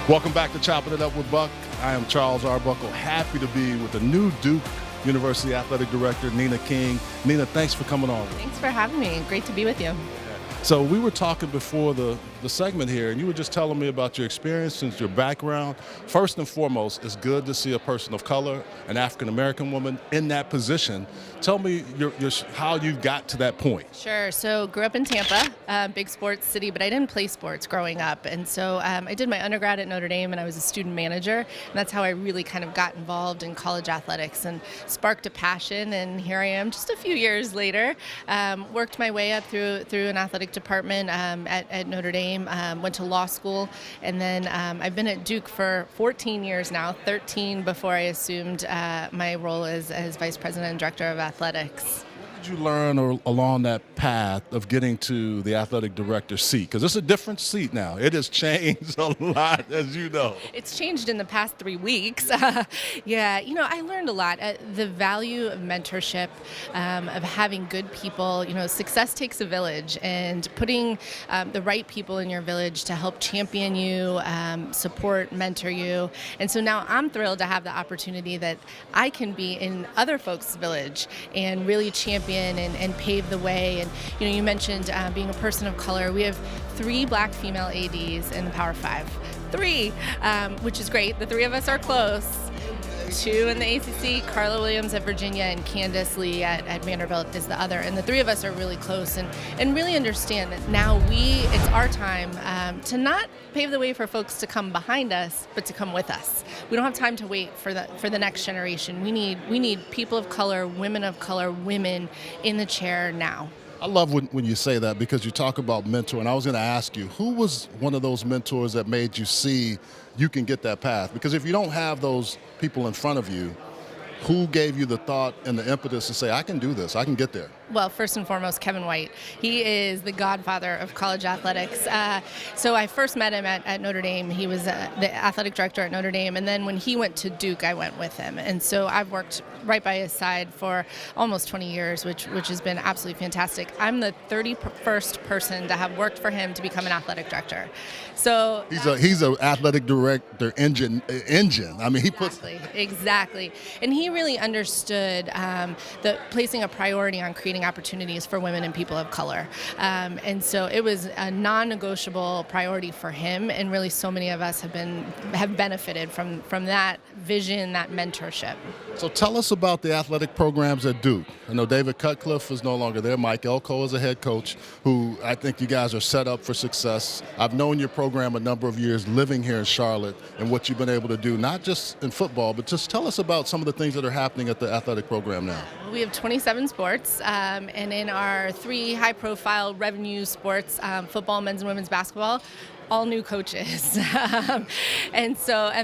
Welcome back to Chopping It Up with Buck. I am Charles Arbuckle, happy to be with the new Duke University Athletic Director, Nina King. Nina, thanks for coming on. Thanks for having me. Great to be with you. So we were talking before the segment here, and you were just telling me about your experience and your background. First and foremost, it's good to see a person of color, an African-American woman, in that position. Tell me how you got to that point. Sure. So grew up in Tampa, big sports city, but I didn't play sports growing up. And so I did my undergrad at Notre Dame, and I was a student manager. And that's how I really kind of got involved in college athletics and sparked a passion. And here I am just a few years later. Worked my way up through an athletic department at Notre Dame. Went to law school, and then I've been at Duke for 14 years now, 13 before I assumed my role as Vice President and Director of Athletics. What did you learn along that path of getting to the athletic director seat? Because it's a different seat now. It has changed a lot, as you know. It's changed in the past 3 weeks. Yeah, I learned a lot. The value of mentorship, of having good people. Success takes a village, and putting the right people in your village to help champion you, support, mentor you. And so now I'm thrilled to have the opportunity that I can be in other folks' village and really champion and pave the way. And you mentioned being a person of color. We have 3 black female ADs in the Power 5. 3, which is great. The 3 of us are close. 2 in the ACC, Carla Williams at Virginia and Candace Lee at Vanderbilt is the other. And the 3 of us are really close and really understand that now it's our time to not pave the way for folks to come behind us, but to come with us. We don't have time to wait for the next generation. We need people of color, women in the chair now. I love when you say that, because you talk about mentor, and I was going to ask you, who was one of those mentors that made you see you can get that path? Because if you don't have those people in front of you, who gave you the thought and the impetus to say, I can do this, I can get there? Well, first and foremost, Kevin White. He is the godfather of college athletics. So I first met him at Notre Dame. He was the athletic director at Notre Dame. And then when he went to Duke, I went with him. And so I've worked right by his side for almost 20 years, which has been absolutely fantastic. I'm the 31st person to have worked for him to become an athletic director. So he's an athletic director engine. I mean, he puts exactly. And he really understood the placing a priority on creating opportunities for women and people of color. And so it was a non-negotiable priority for him, and really so many of us have benefited from that vision, that mentorship. So tell us about the athletic programs at Duke. I know David Cutcliffe is no longer there. Mike Elko is a head coach, who I think you guys are set up for success. I've known your program a number of years living here in Charlotte, and what you've been able to do, not just in football, but just tell us about some of the things that are happening at the athletic program now. We have 27 sports, and in our 3 high-profile revenue sports, football, men's and women's basketball, all new coaches. And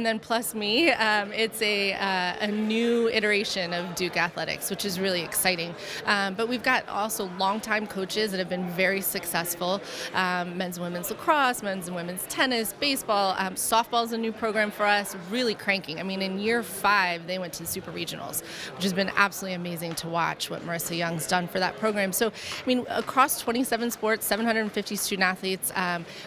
then plus me, it's a new iteration of Duke athletics, which is really exciting. But we've got also longtime coaches that have been very successful. Men's and women's lacrosse, men's and women's tennis, baseball, softball is a new program for us, really cranking. I mean, in year 5, they went to super regionals, which has been absolutely amazing to watch what Marissa Young's done for that program. So, I mean, across 27 sports, 750 student athletes,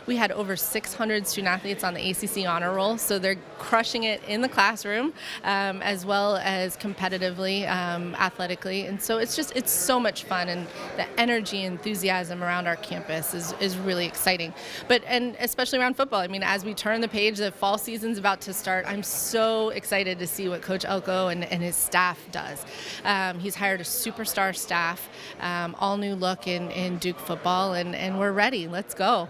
we had over 600 student athletes on the ACC honor roll, so they're crushing it in the classroom as well as competitively, athletically, and so it's so much fun, and the energy and enthusiasm around our campus is really exciting. And especially around football. I mean, as we turn the page, the fall season's about to start. I'm so excited to see what Coach Elko and his staff does. He's hired a superstar staff, all new look in Duke football, and we're ready. Let's go.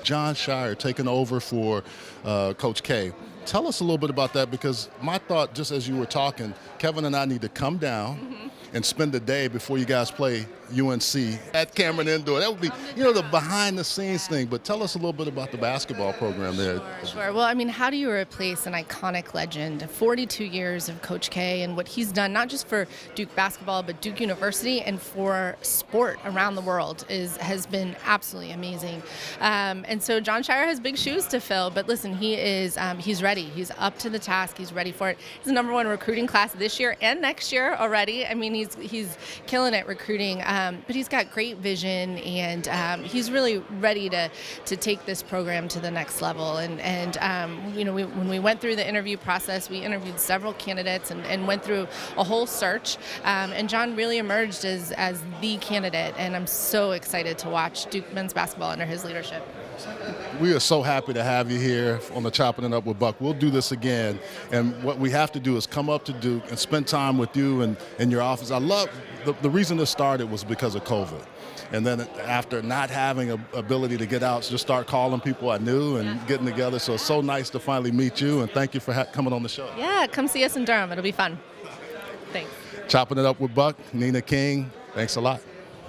John Shire taking over for Coach K. Tell us a little bit about that, because my thought, just as you were talking, Kevin and I need to come down and spend the day before you guys play UNC at Cameron Indoor. That would be, the behind-the-scenes thing. But tell us a little bit about the basketball program there. Sure. Well, I mean, how do you replace an iconic legend? 42 years of Coach K and what he's done, not just for Duke basketball, but Duke University and for sport around the world has been absolutely amazing. And so John Shire has big shoes to fill. But listen, he's ready. He's up to the task. He's ready for it. He's the #1 recruiting class this year and next year already. I mean, he's killing it recruiting. But he's got great vision, and he's really ready to take this program to the next level. And when we went through the interview process, we interviewed several candidates and went through a whole search. And John really emerged as the candidate, and I'm so excited to watch Duke men's basketball under his leadership. We are so happy to have you here on the Chopping It Up with Buck. We'll do this again, and what we have to do is come up to Duke and spend time with you and in your office. I love the reason this started was because of COVID. And then after not having an ability to get out, just start calling people I knew and getting together. So it's so nice to finally meet you, and thank you for coming on the show. Yeah, come see us in Durham. It'll be fun. Thanks. Chopping It Up with Buck, Nina King, thanks a lot.